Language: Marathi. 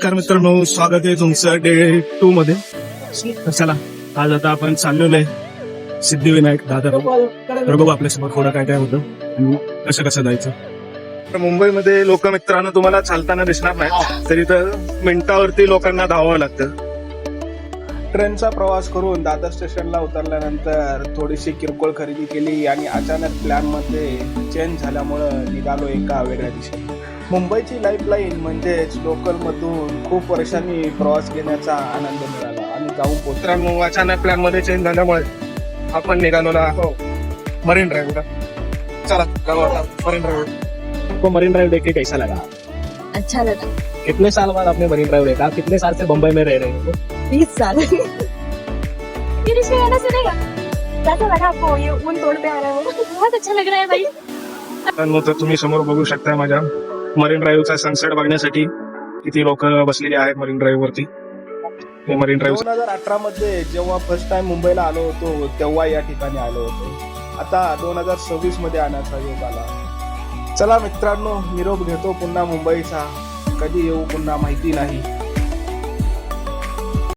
नमस्कार मित्रांनो, स्वागत आहे तुमचं डे 2 मध्ये. तर चला, आज आता आपण चाललेलो आहे सिद्धिविनायक दादर. तर बघू आपल्यासोबत थोडं काय काय होतं आणि कसं कसं जायचं. तर मुंबईमध्ये लोक मित्रांनो तुम्हाला चालताना दिसणार नाही, तरी तर मिनिटावरती लोकांना धावावं लागतं. ट्रेनचा प्रवास करून दादर स्टेशनला उतरल्यानंतर थोडीशी किरकोळ खरेदी केली आणि अचानक प्लॅन मध्ये चेंज झाल्यामुळं निघालो एका वेगळ्या दिशेने. मुंबईची लाईफलाईन म्हणजेच लोकल मधून खूप वर्षांनी प्रवास केल्याचा आनंद मिळाला आणि जाऊन पोहोचलो. मित्रांनो, अचानक प्लॅन मध्ये चेंज झाल्यामुळे आपण निघालो ना मरीन ड्राईव्हला. चला गावाला मरीन ड्राइव. आपको मरीन ड्राइव देख के कैसा लगा? अच्छा लगा। कितने साल बाद आपने मरीन ड्राइव देखा? कितने साल से बम्बई में रह रहे हो? 20 साल। फिर इसमें गाना सुनेगा? कैसा लगा आपको ये ऊन तोड़ पे आ रहा है वो? बहुत अच्छा लग रहा है भाई। तर तुम्ही समोर बघू शकता माझ्या मरीन ड्राईव्हचा सनसेट बघण्यासाठी किती लोक बसलेली आहेत मरीन ड्राईव्ह वरती. हे मरीन ड्राईव्ह 2018 मध्ये जेव्हा फर्स्ट टाइम मुंबईला आलो होतो तेव्हा या ठिकाणी आलो होतो. आता 2026 मध्ये आण्याचा योग आला. चला मित्रांनो, निरोप घेतो पुन्हा मुंबईचा. कधी येऊ पुन्हा माहिती नाही.